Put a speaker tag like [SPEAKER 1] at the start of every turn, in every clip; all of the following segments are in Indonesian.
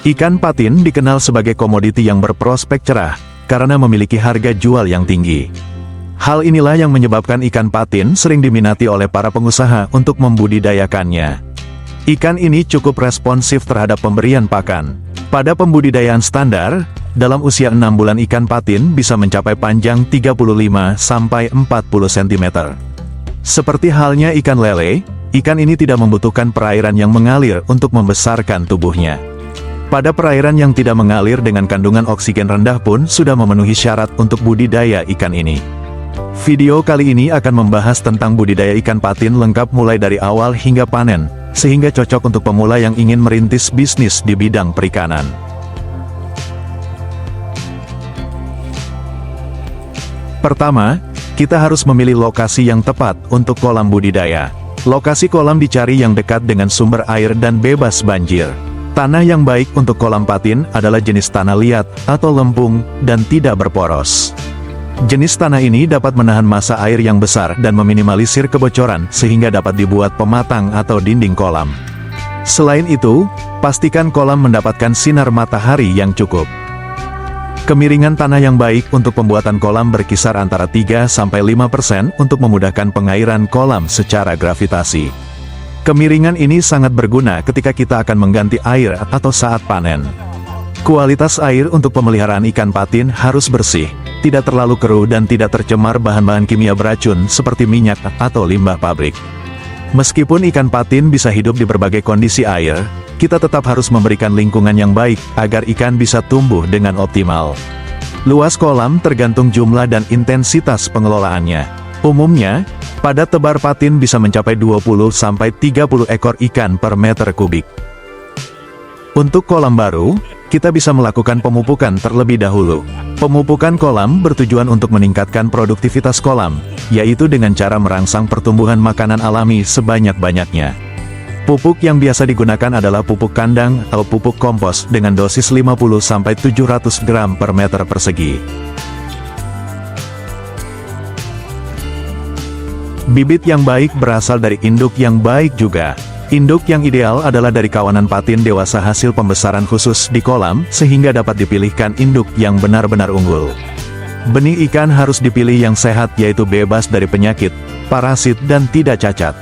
[SPEAKER 1] Ikan patin dikenal sebagai komoditi yang berprospek cerah, karena memiliki harga jual yang tinggi. Hal inilah yang menyebabkan ikan patin sering diminati oleh para pengusaha untuk membudidayakannya. Ikan ini cukup responsif terhadap pemberian pakan. Pada pembudidayaan standar, dalam usia 6 bulan ikan patin bisa mencapai panjang 35-40 cm. Seperti halnya ikan lele, ikan ini tidak membutuhkan perairan yang mengalir untuk membesarkan tubuhnya. Pada perairan yang tidak mengalir dengan kandungan oksigen rendah pun sudah memenuhi syarat untuk budidaya ikan ini. Video kali ini akan membahas tentang budidaya ikan patin lengkap mulai dari awal hingga panen, sehingga cocok untuk pemula yang ingin merintis bisnis di bidang perikanan. Pertama, kita harus memilih lokasi yang tepat untuk kolam budidaya. Lokasi kolam dicari yang dekat dengan sumber air dan bebas banjir. Tanah yang baik untuk kolam patin adalah jenis tanah liat atau lempung dan tidak berporos. Jenis tanah ini dapat menahan massa air yang besar dan meminimalisir kebocoran sehingga dapat dibuat pematang atau dinding kolam. Selain itu, pastikan kolam mendapatkan sinar matahari yang cukup. Kemiringan tanah yang baik untuk pembuatan kolam berkisar antara 3-5% untuk memudahkan pengairan kolam secara gravitasi. Kemiringan ini sangat berguna ketika kita akan mengganti air atau saat panen. Kualitas air untuk pemeliharaan ikan patin harus bersih, tidak terlalu keruh dan tidak tercemar bahan-bahan kimia beracun seperti minyak atau limbah pabrik. Meskipun ikan patin bisa hidup di berbagai kondisi air, kita tetap harus memberikan lingkungan yang baik agar ikan bisa tumbuh dengan optimal. Luas kolam tergantung jumlah dan intensitas pengelolaannya. Umumnya, padat tebar patin bisa mencapai 20-30 ekor ikan per meter kubik. Untuk kolam baru, kita bisa melakukan pemupukan terlebih dahulu. Pemupukan kolam bertujuan untuk meningkatkan produktivitas kolam, yaitu dengan cara merangsang pertumbuhan makanan alami sebanyak-banyaknya. Pupuk yang biasa digunakan adalah pupuk kandang atau pupuk kompos dengan dosis 50-700 gram per meter persegi. Bibit yang baik berasal dari induk yang baik juga. Induk yang ideal adalah dari kawanan patin dewasa hasil pembesaran khusus di kolam, sehingga dapat dipilihkan induk yang benar-benar unggul. Benih ikan harus dipilih yang sehat, yaitu bebas dari penyakit, parasit dan tidak cacat.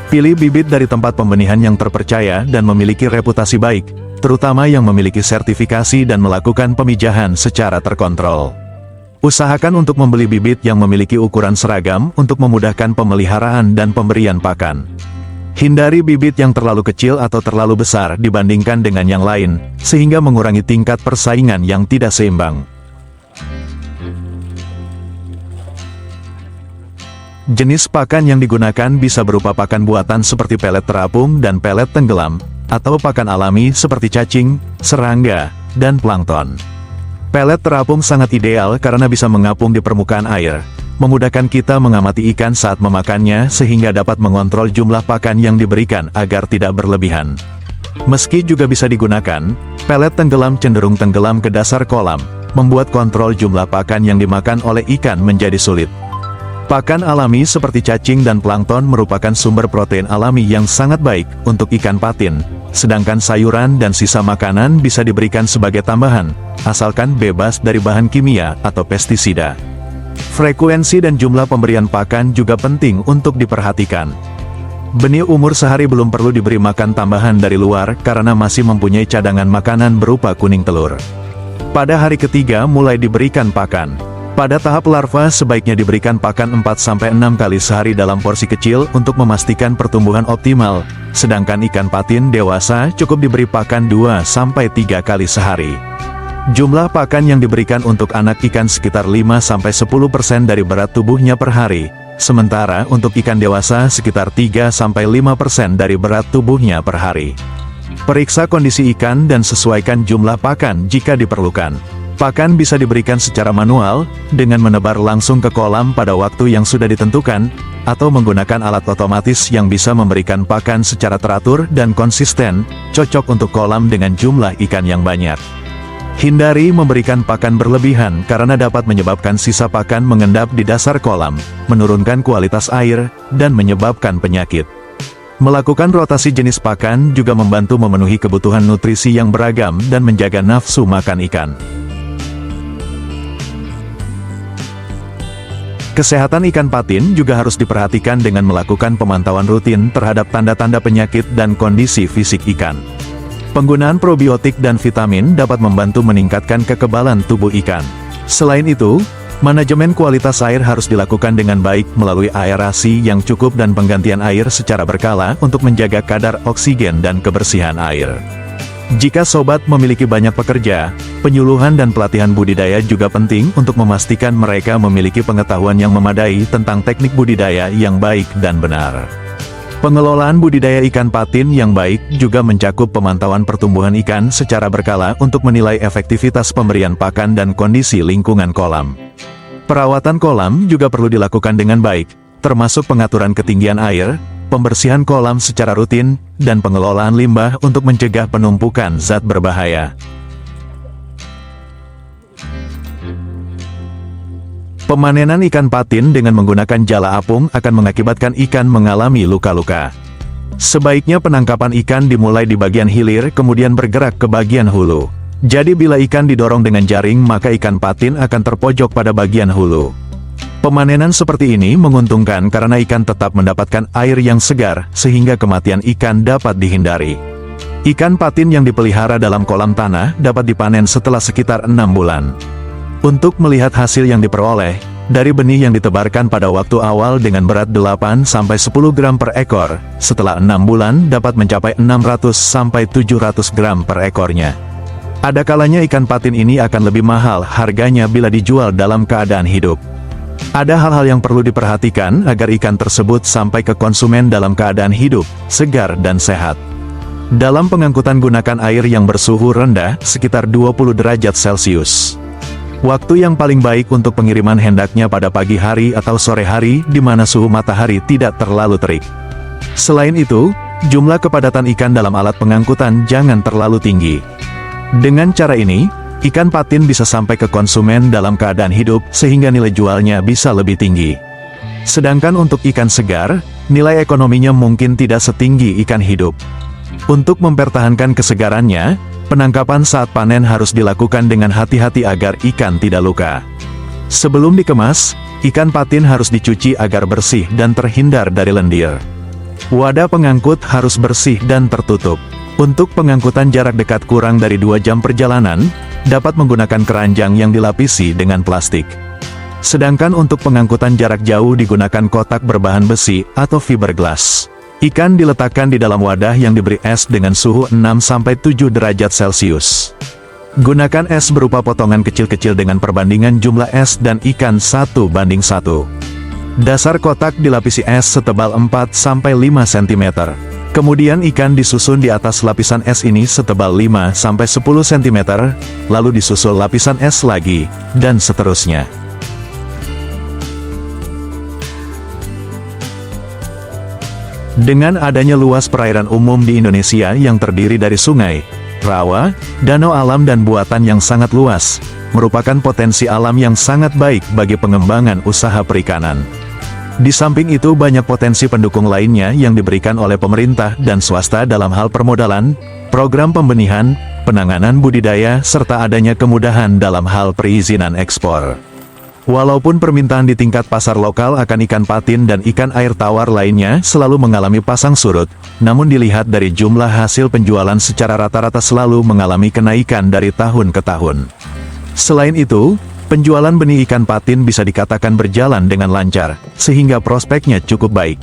[SPEAKER 1] Pilih bibit dari tempat pembenihan yang terpercaya dan memiliki reputasi baik, terutama yang memiliki sertifikasi dan melakukan pemijahan secara terkontrol. Usahakan untuk membeli bibit yang memiliki ukuran seragam untuk memudahkan pemeliharaan dan pemberian pakan. Hindari bibit yang terlalu kecil atau terlalu besar dibandingkan dengan yang lain, sehingga mengurangi tingkat persaingan yang tidak seimbang. Jenis pakan yang digunakan bisa berupa pakan buatan seperti pelet terapung dan pelet tenggelam, atau pakan alami seperti cacing, serangga, dan plankton. Pelet terapung sangat ideal karena bisa mengapung di permukaan air, memudahkan kita mengamati ikan saat memakannya sehingga dapat mengontrol jumlah pakan yang diberikan agar tidak berlebihan. Meski juga bisa digunakan, pelet tenggelam cenderung tenggelam ke dasar kolam, membuat kontrol jumlah pakan yang dimakan oleh ikan menjadi sulit. Pakan alami seperti cacing dan plankton merupakan sumber protein alami yang sangat baik untuk ikan patin, sedangkan sayuran dan sisa makanan bisa diberikan sebagai tambahan, asalkan bebas dari bahan kimia atau pestisida. Frekuensi dan jumlah pemberian pakan juga penting untuk diperhatikan. Benih umur sehari belum perlu diberi makan tambahan dari luar karena masih mempunyai cadangan makanan berupa kuning telur. Pada hari ketiga mulai diberikan pakan. Pada tahap larva sebaiknya diberikan pakan 4-6 kali sehari dalam porsi kecil untuk memastikan pertumbuhan optimal, sedangkan ikan patin dewasa cukup diberi pakan 2-3 kali sehari. Jumlah pakan yang diberikan untuk anak ikan sekitar 5-10% dari berat tubuhnya per hari, sementara untuk ikan dewasa sekitar 3-5% dari berat tubuhnya per hari. Periksa kondisi ikan dan sesuaikan jumlah pakan jika diperlukan. Pakan bisa diberikan secara manual, dengan menebar langsung ke kolam pada waktu yang sudah ditentukan, atau menggunakan alat otomatis yang bisa memberikan pakan secara teratur dan konsisten, cocok untuk kolam dengan jumlah ikan yang banyak. Hindari memberikan pakan berlebihan karena dapat menyebabkan sisa pakan mengendap di dasar kolam, menurunkan kualitas air, dan menyebabkan penyakit. Melakukan rotasi jenis pakan juga membantu memenuhi kebutuhan nutrisi yang beragam dan menjaga nafsu makan ikan. Kesehatan ikan patin juga harus diperhatikan dengan melakukan pemantauan rutin terhadap tanda-tanda penyakit dan kondisi fisik ikan. Penggunaan probiotik dan vitamin dapat membantu meningkatkan kekebalan tubuh ikan. Selain itu, manajemen kualitas air harus dilakukan dengan baik melalui aerasi yang cukup dan penggantian air secara berkala untuk menjaga kadar oksigen dan kebersihan air. Jika sobat memiliki banyak pekerja, penyuluhan dan pelatihan budidaya juga penting untuk memastikan mereka memiliki pengetahuan yang memadai tentang teknik budidaya yang baik dan benar. Pengelolaan budidaya ikan patin yang baik juga mencakup pemantauan pertumbuhan ikan secara berkala untuk menilai efektivitas pemberian pakan dan kondisi lingkungan kolam. Perawatan kolam juga perlu dilakukan dengan baik, termasuk pengaturan ketinggian air, pembersihan kolam secara rutin, dan pengelolaan limbah untuk mencegah penumpukan zat berbahaya. Pemanenan ikan patin dengan menggunakan jala apung akan mengakibatkan ikan mengalami luka-luka. Sebaiknya penangkapan ikan dimulai di bagian hilir kemudian bergerak ke bagian hulu. Jadi bila ikan didorong dengan jaring maka ikan patin akan terpojok pada bagian hulu. Pemanenan seperti ini menguntungkan karena ikan tetap mendapatkan air yang segar sehingga kematian ikan dapat dihindari. Ikan patin yang dipelihara dalam kolam tanah dapat dipanen setelah sekitar 6 bulan. Untuk melihat hasil yang diperoleh, dari benih yang ditebarkan pada waktu awal dengan berat 8-10 gram per ekor, setelah 6 bulan dapat mencapai 600-700 gram per ekornya. Ada kalanya ikan patin ini akan lebih mahal harganya bila dijual dalam keadaan hidup. Ada hal-hal yang perlu diperhatikan agar ikan tersebut sampai ke konsumen dalam keadaan hidup, segar dan sehat. Dalam pengangkutan gunakan air yang bersuhu rendah, sekitar 20 derajat Celcius. Waktu yang paling baik untuk pengiriman hendaknya pada pagi hari atau sore hari di mana suhu matahari tidak terlalu terik. Selain itu, jumlah kepadatan ikan dalam alat pengangkutan jangan terlalu tinggi. Dengan cara ini, ikan patin bisa sampai ke konsumen dalam keadaan hidup sehingga nilai jualnya bisa lebih tinggi. Sedangkan untuk ikan segar, nilai ekonominya mungkin tidak setinggi ikan hidup. Untuk mempertahankan kesegarannya, penangkapan saat panen harus dilakukan dengan hati-hati agar ikan tidak luka. Sebelum dikemas, ikan patin harus dicuci agar bersih dan terhindar dari lendir. Wadah pengangkut harus bersih dan tertutup. Untuk pengangkutan jarak dekat kurang dari 2 jam perjalanan, dapat menggunakan keranjang yang dilapisi dengan plastik. Sedangkan untuk pengangkutan jarak jauh digunakan kotak berbahan besi atau fiberglass. Ikan diletakkan di dalam wadah yang diberi es dengan suhu 6-7 derajat Celcius. Gunakan es berupa potongan kecil-kecil dengan perbandingan jumlah es dan ikan 1:1. Dasar kotak dilapisi es setebal 4-5 cm. Kemudian ikan disusun di atas lapisan es ini setebal 5-10 cm, lalu disusul lapisan es lagi, dan seterusnya. Dengan adanya luas perairan umum di Indonesia yang terdiri dari sungai, rawa, danau alam dan buatan yang sangat luas, merupakan potensi alam yang sangat baik bagi pengembangan usaha perikanan. Di samping itu banyak potensi pendukung lainnya yang diberikan oleh pemerintah dan swasta dalam hal permodalan, program pembenihan, penanganan budidaya, serta adanya kemudahan dalam hal perizinan ekspor. Walaupun permintaan di tingkat pasar lokal akan ikan patin dan ikan air tawar lainnya selalu mengalami pasang surut, namun dilihat dari jumlah hasil penjualan secara rata-rata selalu mengalami kenaikan dari tahun ke tahun. Selain itu, penjualan benih ikan patin bisa dikatakan berjalan dengan lancar, sehingga prospeknya cukup baik.